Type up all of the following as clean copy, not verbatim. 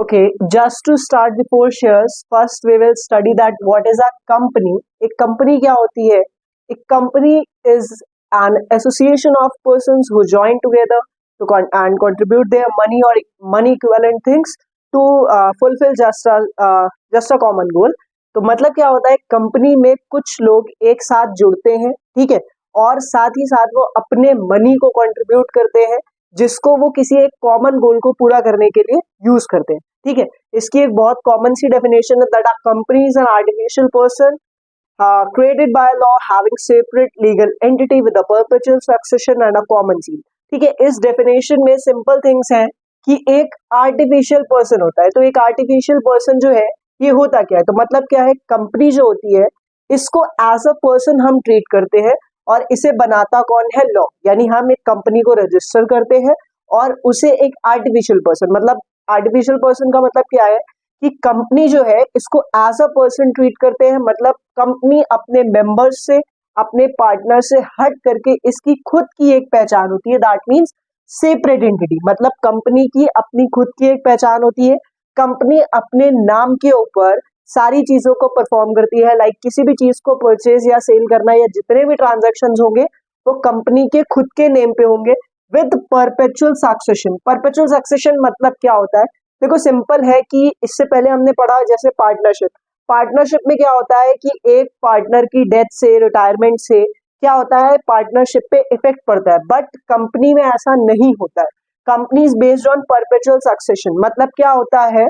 Okay, just to start the four shares, first we will study that what is a company. एक company क्या होती है? एक company is an association of persons who join together and contribute their money or money equivalent things to fulfill just a common goal. तो मतलब क्या होता है, कंपनी में कुछ लोग एक साथ जुड़ते हैं, ठीक है, और साथ ही साथ वो अपने मनी को कंट्रीब्यूट करते हैं जिसको वो किसी एक कॉमन गोल को पूरा करने के लिए यूज करते हैं, ठीक है। इसकी एक बहुत कॉमन सी डेफिनेशन है that a company is an artificial person created by law having separate legal entity with a perpetual succession and a common seal, ठीक है। इस डेफिनेशन में सिंपल थिंग्स हैं कि एक आर्टिफिशियल पर्सन होता है, तो एक आर्टिफिशियल पर्सन जो है ये होता क्या है, तो मतलब क्या है, कंपनी जो होती है इसको एज अ पर्सन हम ट्रीट करते हैं और इसे बनाता कौन है, लॉ। यानी हम एक कंपनी को रजिस्टर करते हैं और उसे एक आर्टिफिशियल पर्सन, मतलब आर्टिफिशियल पर्सन का मतलब क्या है कि कंपनी जो है इसको एज अ पर्सन ट्रीट करते हैं, मतलब कंपनी अपने मेंबर्स से, अपने पार्टनर से हट करके इसकी खुद की एक पहचान होती है, दैट मींस सेपरेट एंटिटी। मतलब कंपनी की अपनी खुद की एक पहचान होती है, कंपनी अपने नाम के ऊपर सारी चीजों को परफॉर्म करती है, लाइक किसी भी चीज को परचेज या सेल करना या जितने भी ट्रांजैक्शंस होंगे वो कंपनी के खुद के नेम पे होंगे with perpetual succession. Perpetual succession मतलब क्या होता है, देखो सिंपल है कि इससे पहले हमने पढ़ा जैसे पार्टनरशिप। पार्टनरशिप में क्या होता है कि एक पार्टनर की डेथ से, रिटायरमेंट से क्या होता है, पार्टनरशिप पे इफेक्ट पड़ता है, बट कंपनी में ऐसा नहीं होता है। Company is based on perpetual succession. मतलब क्या होता है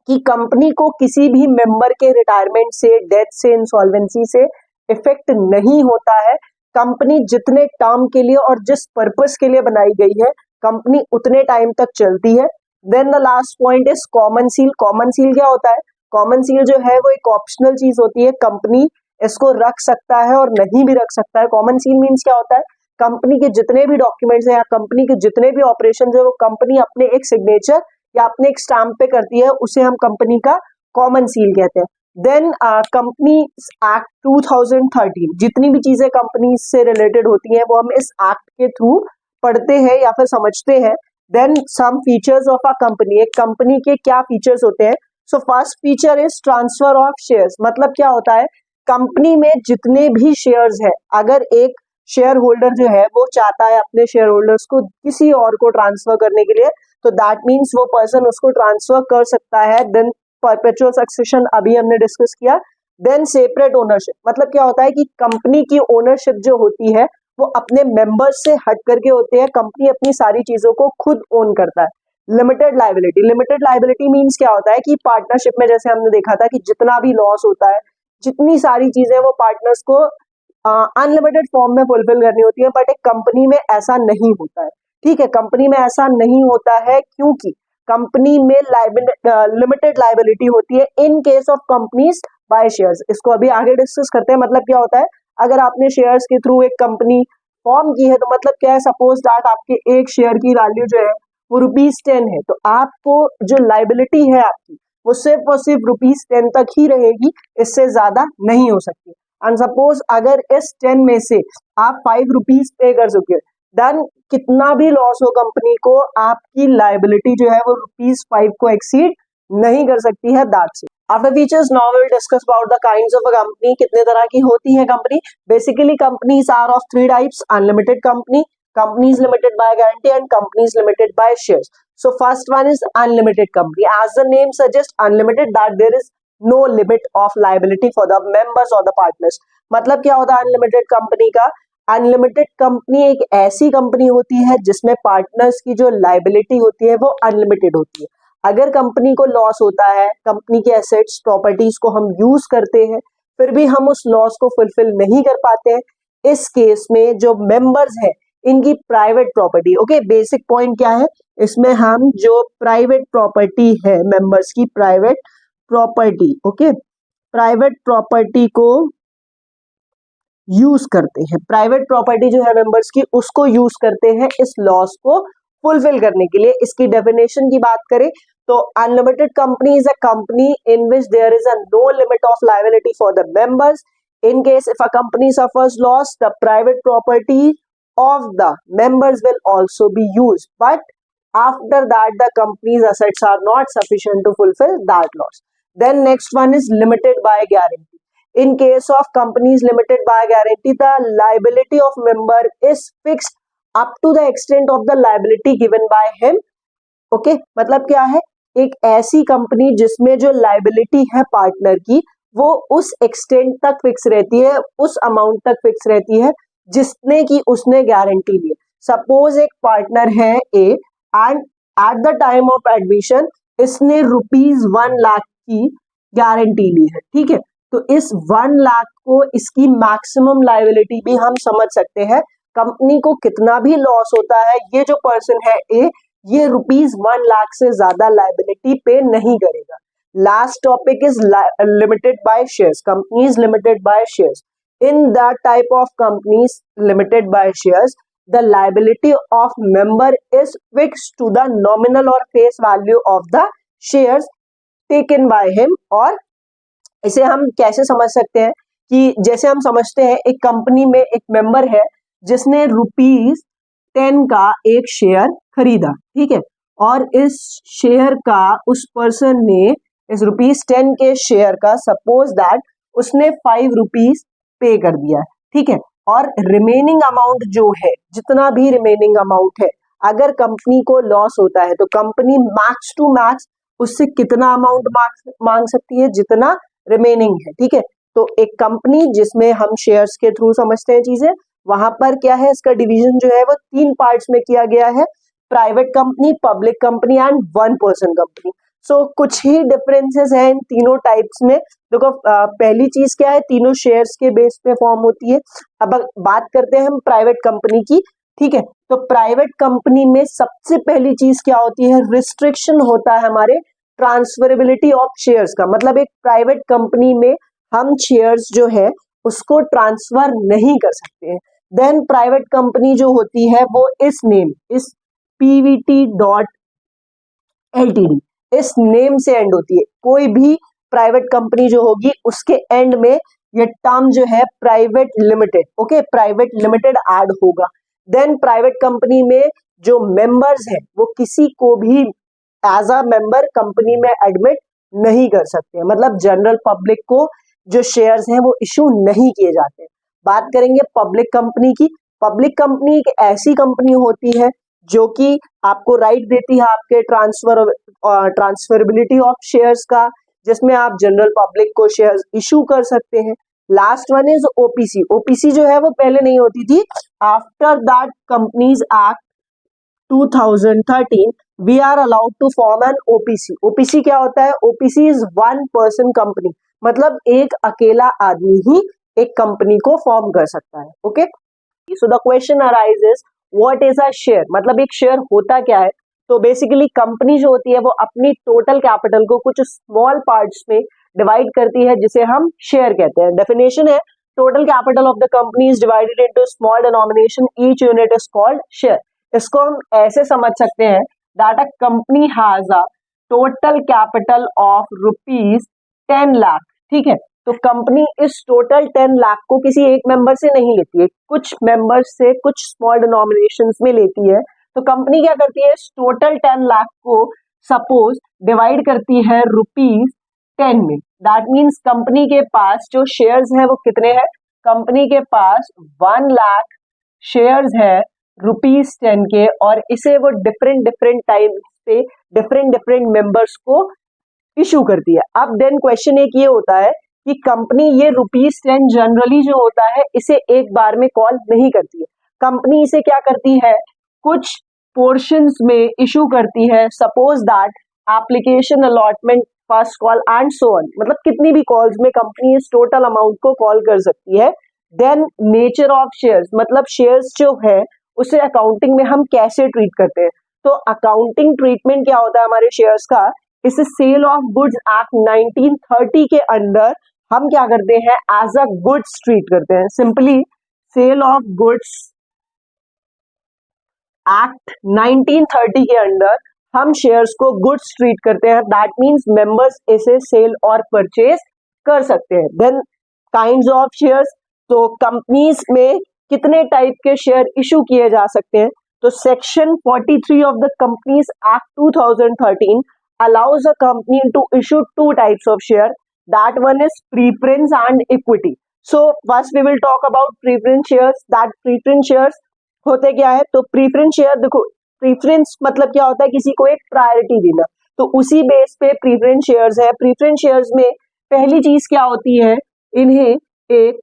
कि कंपनी को किसी भी मेंबर के रिटायरमेंट से, डेथ से, इंसॉल्वेंसी से इफेक्ट नहीं होता है। कंपनी जितने टर्म के लिए और जिस पर्पस के लिए बनाई गई है कंपनी उतने टाइम तक चलती है। Then the last point is common seal. Common seal क्या होता है, कॉमन सील जो है वो एक ऑप्शनल चीज होती है, कंपनी इसको रख सकता है और नहीं भी रख सकता है। कॉमन सील मीन्स क्या होता है, कंपनी के जितने भी डॉक्यूमेंट्स हैं या कंपनी के जितने भी ऑपरेशन है वो कंपनी अपने एक सिग्नेचर या अपने एक स्टैम्प पे करती है, उसे हम कंपनी का कॉमन सील कहते हैं। देन कंपनी एक्ट 2013, जितनी भी चीजें कंपनी से रिलेटेड होती हैं वो हम इस एक्ट के थ्रू पढ़ते हैं या फिर समझते हैं। Then some features of a company, एक कंपनी के क्या फीचर्स होते हैं। So first feature is transfer of shares. मतलब क्या होता है, कंपनी में जितने भी शेयर्स है, अगर एक शेयर होल्डर जो है वो चाहता है अपने शेयर होल्डर्स को किसी और को ट्रांसफर करने के लिए, तो दैट मीन्स वो पर्सन उसको ट्रांसफर कर सकता है। देन परपेचुअल सक्सेशन अभी हमने डिस्कस किया। देन सेपरेट ओनरशिप, मतलब क्या होता है कि कंपनी की ओनरशिप जो होती है वो अपने मेंबर्स से हट करके होते हैं, कंपनी अपनी सारी चीजों को खुद ओन करता है। Limited liability. Limited liability means क्या होता है कि पार्टनरशिप में जैसे हमने देखा था कि जितना भी लॉस होता है, जितनी सारी चीजें वो पार्टनर्स को अनलिमिटेड फॉर्म में फुलफिल करनी होती है, बट एक कंपनी में ऐसा नहीं होता है, ठीक है। कंपनी में ऐसा नहीं होता है क्योंकि कंपनी में लिमिटेड लायबिलिटी होती है in case of companies by shares. इसको अभी आगे डिस्कस करते हैं। मतलब क्या होता है, अगर आपने शेयर्स के थ्रू एक कंपनी फॉर्म की है तो मतलब क्या है, सपोज दैट आपके एक शेयर की वैल्यू जो है वो ₹10 है, तो आपको जो लायबिलिटी है आपकी वो सिर्फ और सिर्फ ₹10 तक ही रहेगी, इससे ज्यादा नहीं हो सकती। एंड सपोज अगर इस 10 में से आप ₹5 पे कर चुके, देन कितना भी लॉस हो कंपनी को, आपकी लायबिलिटी जो है वो ₹5 को एक्सीड नहीं कर सकती है। That's it. After features now we will discuss about the kinds of a company. कितने तरह की होती है company. Basically companies are of 3 types: unlimited company, companies limited by guarantee and companies limited by shares. So first one is unlimited company. As the name suggest unlimited, that there is no limit of liability for the members और the partners. मतलब क्या होता है unlimited company का, unlimited company एक ऐसी company होती है जिसमें पार्टनर्स की जो लायबिलिटी होती है वो अनलिमिटेड होती है। अगर कंपनी को लॉस होता है, कंपनी के एसेट्स प्रॉपर्टीज को हम यूज करते हैं, फिर भी हम उस लॉस को फुलफिल नहीं कर पाते हैं, इस केस में जो मेंबर्स है इनकी private property, okay, basic point क्या है इसमें, हम जो प्राइवेट प्रॉपर्टी है मेंबर्स की private property, okay, private property को यूज करते हैं। प्राइवेट प्रॉपर्टी जो है मेंबर्स की उसको यूज करते हैं इस लॉस को फुलफिल करने के लिए। इसकी डेफिनेशन की बात करें तो unlimited company is a company in which there is a no limit of liability for the members. In case if a company suffers loss, the private property of the members will also be used, but after that the company's assets are not sufficient to fulfill that loss. Then next one is limited by guarantee. In case of companies limited by guarantee, the liability of member is fixed up to the extent of the liability given by him. Okay मतलब क्या है, एक ऐसी company जिसमें जो liability है partner की वो उस एक्सटेंट तक फिक्स रहती है, उस अमाउंट तक फिक्स रहती है जिसने की उसने गारंटी ली। सपोज एक पार्टनर है A and at the time of admission इसने ₹1,00,000 की गारंटी ली है, ठीक है। तो इस 1 लाख को इसकी मैक्सिमम लाइबिलिटी भी हम समझ सकते हैं। कंपनी को कितना भी लॉस होता है, ये जो पर्सन है ए, ये ₹1,00,000 से ज्यादा लाइबिलिटी पे नहीं करेगा। Last topic is limited by shares, companies limited by shares. In that type of companies limited by shares, the liability of member is fixed to the nominal और face value of the shares taken by him. और इसे हम कैसे समझ सकते हैं कि जैसे हम समझते हैं एक कंपनी में एक मेंबर है जिसने ₹10 का एक शेयर खरीदा, ठीक है, और इस शेयर का उस पर्सन ने इस ₹10 के शेयर का सपोज दैट उसने ₹5 पे कर दिया, ठीक है। और रिमेनिंग अमाउंट जो है, जितना भी रिमेनिंग अमाउंट है, अगर कंपनी को लॉस होता है तो कंपनी मैक्स टू मैक्स उससे कितना अमाउंट मांग सकती है, जितना रिमेनिंग है, ठीक है। तो एक कंपनी जिसमें हम शेयर्स के थ्रू समझते हैं चीजें, वहां पर क्या है, इसका डिवीजन जो है वो 3 पार्ट्स में किया गया है, private company, public company and 1 person company. So कुछ ही डिफरेंसेस हैं इन तीनों टाइप्स में। देखो पहली चीज क्या है, तीनों शेयर्स के बेस पे फॉर्म होती है। अब बात करते हैं हम प्राइवेट कंपनी की, ठीक है। तो प्राइवेट कंपनी में सबसे पहली चीज क्या होती है, रिस्ट्रिक्शन होता है हमारे ट्रांसफरेबिलिटी ऑफ शेयर्स का। मतलब एक प्राइवेट कंपनी में हम शेयर्स जो है उसको ट्रांसफर नहीं कर सकते हैं। देन प्राइवेट कंपनी जो होती है वो इस नेम, इस PVT.LTD इस नेम से एंड होती है। कोई भी प्राइवेट कंपनी जो होगी उसके एंड में ये टर्म जो है private limited, okay, private limited add होगा। देन प्राइवेट कंपनी में जो मेंबर्स हैं वो किसी को भी एज अ मेंबर कंपनी में एडमिट नहीं कर सकते, मतलब जनरल पब्लिक को जो शेयर्स हैं वो इशू नहीं किए जाते। बात करेंगे पब्लिक कंपनी की। पब्लिक कंपनी एक ऐसी कंपनी होती है जो कि आपको राइट देती है आपके ट्रांसफरेबिलिटी ऑफ शेयर्स का, जिसमें आप जनरल पब्लिक को शेयर्स इशू कर सकते हैं। Last one is OPC. OPC जो है वो पहले नहीं होती थी, after that companies act 2013 we are allowed to form an OPC. OPC क्या होता है, ओपीसी इज 1 पर्सन कंपनी, मतलब एक अकेला आदमी ही एक कंपनी को फॉर्म कर सकता है, okay. So the question arises what is a share, मतलब एक शेयर होता क्या है। तो बेसिकली कंपनी जो होती है वो अपनी टोटल कैपिटल को कुछ स्मॉल पार्ट्स में डिवाइड करती है, जिसे हम शेयर कहते हैं। डेफिनेशन है, total capital of the company is divided into small denomination, each unit is called share. इसको हम ऐसे समझ सकते हैं that a company has a total capital of ₹10 lakh, ठीक है। तो कंपनी इस टोटल 10 लाख को किसी एक मेंबर से नहीं लेती है, कुछ मेंबर्स से कुछ स्मॉल डिनोमिनेशंस में लेती है। तो कंपनी क्या करती है, इस टोटल 10 लाख को सपोज डिवाइड करती है ₹10 में। दैट मीन्स कंपनी के पास जो शेयर्स है वो कितने हैं, कंपनी के पास 1 लाख शेयर्स है ₹10 के, और इसे वो डिफरेंट डिफरेंट टाइम पे डिफरेंट डिफरेंट मेंबर्स को इशू करती है। अब देन क्वेश्चन एक ये होता है कि कंपनी ये ₹10 जनरली जो होता है इसे एक बार में कॉल नहीं करती है। कंपनी इसे क्या करती है, कुछ पोर्शंस में इशू करती है। Suppose that application allotment, first call and so on, मतलब कितनी भी कॉल्स में कंपनी इस टोटल अमाउंट को कॉल कर सकती है। देन नेचर ऑफ शेयर्स, मतलब शेयर्स जो है उसे अकाउंटिंग में हम कैसे ट्रीट करते हैं। तो अकाउंटिंग ट्रीटमेंट क्या होता है हमारे शेयर्स का, इसे सेल ऑफ गुड्स एक्ट 1930 के अंडर हम क्या करते हैं, एज अ गुड्स ट्रीट करते हैं। Simply sale of goods act 1930 के अंडर हम शेयर्स को गुड्स ट्रीट करते हैं। दैट मींस मेंबर्स इसे सेल और परचेज कर सकते हैं। देन काइंड्स ऑफ शेयर्स, तो कंपनीज में कितने टाइप के शेयर इशू किए जा सकते हैं, तो section 43 of the companies act 2013 allows a company to issue two types of share. That one is preference and equity. So first we will talk about preference shares. That preference shares होते क्या है? तो preference share देखो, preference मतलब क्या होता है? किसी को एक प्रायोरिटी देना, तो उसी बेस पे preference shares है. preference shares में पहली चीज क्या होती है? इन्हें एक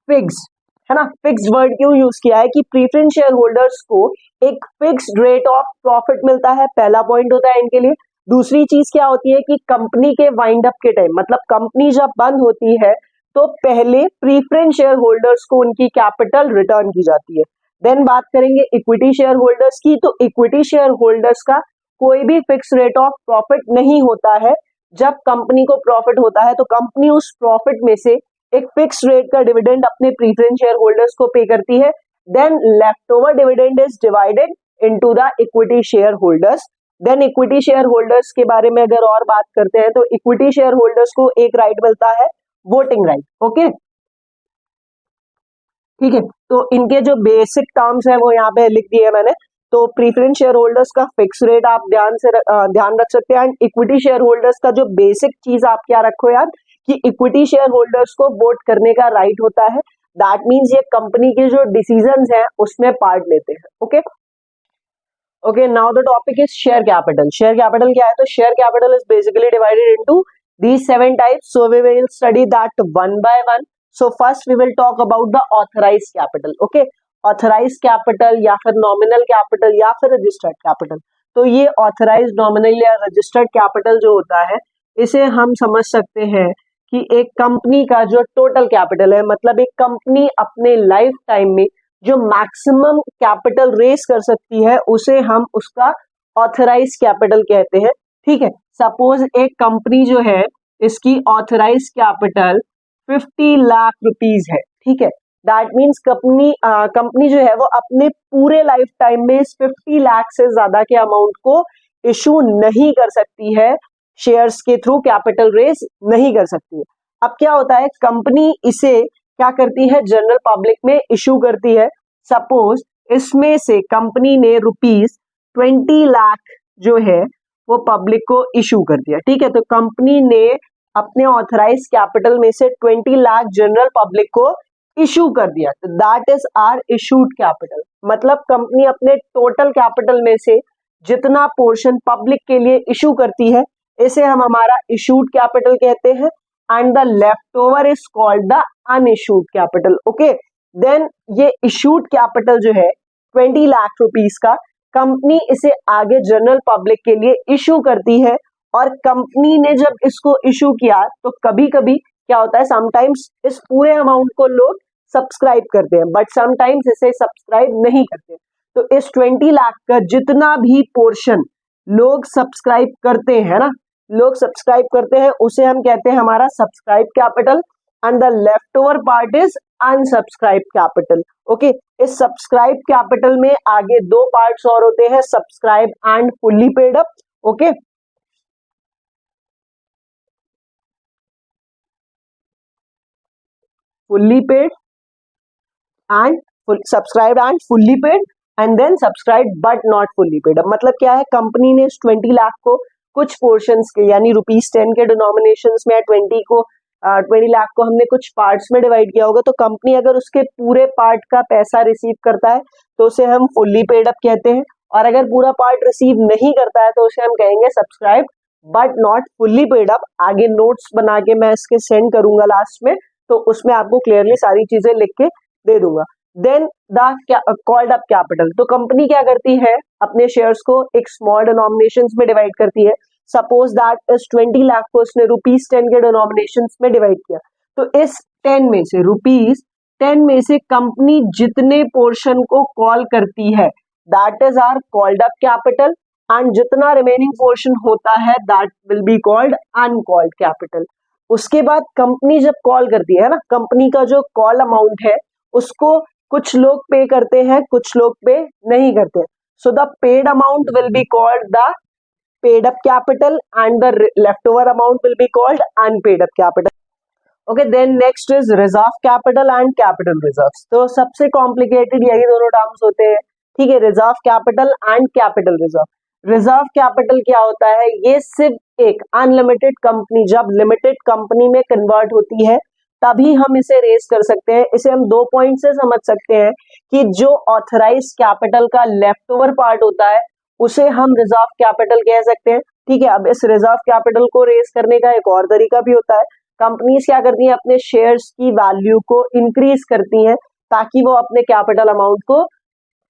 फिक्स, है ना, फिक्स्ड वर्ड क्यों यूज किया है कि प्रीफरेंस शेयर होल्डर्स को एक फिक्स्ड रेट ऑफ प्रॉफिट मिलता है, पहला पॉइंट होता है इनके लिए. दूसरी चीज क्या होती है कि कंपनी के वाइंड अप के टाइम, मतलब कंपनी जब बंद होती है तो पहले प्रीफरेंस शेयर होल्डर्स को उनकी कैपिटल रिटर्न की जाती है. देन बात करेंगे इक्विटी शेयर होल्डर्स की. तो इक्विटी शेयर होल्डर्स का कोई भी फिक्स रेट ऑफ प्रॉफिट नहीं होता है. जब कंपनी को प्रॉफिट होता है तो कंपनी उस प्रॉफिट में से एक फिक्स रेट का डिविडेंड अपने प्रीफरेंस शेयर होल्डर्स को पे करती है. Then left over dividend is divided into the equity share holders. Then equity share holders के बारे में अगर और बात करते हैं तो इक्विटी शेयर होल्डर्स को एक राइट मिलता है, वोटिंग राइट. ओके, ठीक है. तो इनके जो बेसिक टर्म्स है वो यहाँ पे लिख दिए है मैंने. तो प्रीफरेंस शेयर होल्डर्स का फिक्स रेट आप ध्यान रख सकते हैं. एंड इक्विटी शेयर होल्डर्स का जो बेसिक चीज आप क्या रखो यार, कि इक्विटी शेयर होल्डर्स को वोट करने का राइट होता है. दैट मींस ये कंपनी के जो डिसीजंस हैं उसमें पार्ट लेते हैं. Okay okay, now the topic is share capital. Share capital क्या है? तो share capital is basically divided into these 7 types. So we will study that one by one. So first we will talk about the authorized capital. Okay, authorized capital या फिर nominal capital या फिर registered capital. तो ये authorized, nominal या registered capital जो होता है, इसे हम समझ सकते हैं कि एक कंपनी का जो टोटल कैपिटल है, मतलब एक कंपनी अपने लाइफ टाइम में जो मैक्सिमम कैपिटल रेस कर सकती है उसे हम उसका ऑथराइज कैपिटल कहते हैं. ठीक है, सपोज एक कंपनी जो है इसकी ऑथराइज कैपिटल 50 लाख रुपीज है. ठीक है, दैट मींस कंपनी जो है वो अपने पूरे लाइफ टाइम में इस 50 लाख से ज्यादा के अमाउंट को इशू नहीं कर सकती है, शेयर्स के थ्रू कैपिटल रेस नहीं कर सकती है. अब क्या होता है, कंपनी इसे क्या करती है, जनरल पब्लिक में इशू करती है. सपोज इसमें से कंपनी ने ₹20 लाख जो है वो पब्लिक को इशू कर दिया. ठीक है, तो कंपनी ने अपने ऑथराइज कैपिटल में से 20 लाख जनरल पब्लिक को इशू कर दिया. तो that is our issued capital. मतलब कंपनी अपने टोटल कैपिटल में से जितना पोर्शन पब्लिक के लिए इशू करती है इसे हम हमारा इशूड कैपिटल कहते हैं. And the left over is called the unissued capital. Okay, then ये इशूड कैपिटल जो है 20 लाख रुपीस का, कंपनी इसे आगे जनरल पब्लिक के लिए इशू करती है. और कंपनी ने जब इसको इशू किया तो कभी कभी क्या होता है, समटाइम्स इस पूरे अमाउंट को लोग सब्सक्राइब करते हैं, बट समटाइम्स इसे सब्सक्राइब नहीं करते. तो इस 20 लाख का जितना भी पोर्शन लोग सब्सक्राइब करते हैं ना, लोग सब्सक्राइब करते हैं, उसे हम कहते हैं हमारा subscribe capital. And the left over part is unsubscribe capital. Okay, इस सब्सक्राइब कैपिटल में आगे दो पार्ट्स और होते हैं, subscribe and fully paid up. Okay, fully paid and subscribe and fully paid and then subscribe but not fully paid. अब मतलब क्या है, कंपनी ने इस 20 लाख को कुछ पोर्शंस के यानी ₹10 के डिनोमिनेशंस में 20 लाख को हमने कुछ पार्ट्स में डिवाइड किया होगा. तो कंपनी अगर उसके पूरे पार्ट का पैसा रिसीव करता है तो उसे हम फुल्ली पेड अप कहते हैं, और अगर पूरा पार्ट रिसीव नहीं करता है तो उसे हम कहेंगे subscribe but not fully paid up. आगे नोट्स बना के मैं इसके सेंड करूंगा लास्ट में, तो उसमें आपको क्लियरली सारी चीजें लिख के दे दूंगा. Then the called up capital. तो कंपनी क्या करती है, अपने शेयर्स को एक स्मॉल डिनोमिनेशंस में डिवाइड करती है. सपोज दैट इस 20 लाख को उसने ₹10 के डिनोमिनेशंस में डिवाइड किया. तो इस 10 में से ₹10 में से कंपनी जितने पोर्शन को कॉल करती है that is are called up capital. And जितना रिमेनिंग पोर्शन होता है that will be called uncalled capital. उसके बाद कंपनी जब कॉल करती है ना, कंपनी का जो कॉल अमाउंट है उसको कुछ लोग पे करते हैं, कुछ लोग पे नहीं करते. So the paid amount will be called the paid up capital and the left over amount will be called unpaid up capital. Okay, then next is reserve capital and capital reserves. तो सबसे complicated यही दोनों terms होते हैं, ठीक है, reserve capital and capital reserve. Reserve capital क्या होता है, ये सिर्फ एक अनलिमिटेड कंपनी जब लिमिटेड कंपनी में कन्वर्ट होती है तभी हम इसे रेज कर सकते हैं। इसे हम 2 पॉइंट से समझ सकते हैं कि जो ऑथराइज कैपिटल का लेफ्ट ओवर पार्ट होता है उसे हम रिजर्व कैपिटल कह सकते हैं, ठीक है। अब इस रिजर्व कैपिटल को रेज करने का एक और तरीका भी होता है, कंपनीज क्या करती हैं, अपने शेयर्स की वैल्यू को इंक्रीज करती हैं ताकि वो अपने कैपिटल अमाउंट को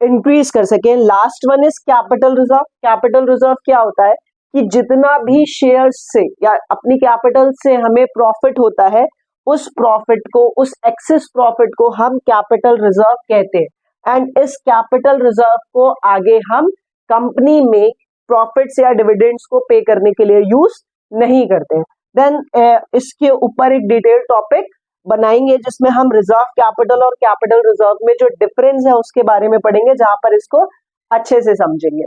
इंक्रीज कर सके। Last one is capital reserve. Capital reserve क्या होता है कि जितना भी शेयर्स से या अपनी कैपिटल से हमें प्रॉफिट होता है उस प्रॉफिट को, उस एक्सेस प्रॉफिट को हम कैपिटल रिजर्व कहते हैं। एंड इस कैपिटल रिजर्व को आगे हम कंपनी में प्रॉफिट्स या डिविडेंड्स को पे करने के लिए यूज नहीं करते हैं। देन इसके ऊपर एक डिटेल टॉपिक बनाएंगे जिसमें हम रिजर्व कैपिटल और कैपिटल रिजर्व में जो डिफरेंस है उसके बारे में पढ़ेंगे, जहां पर इसको अच्छे से समझेंगे।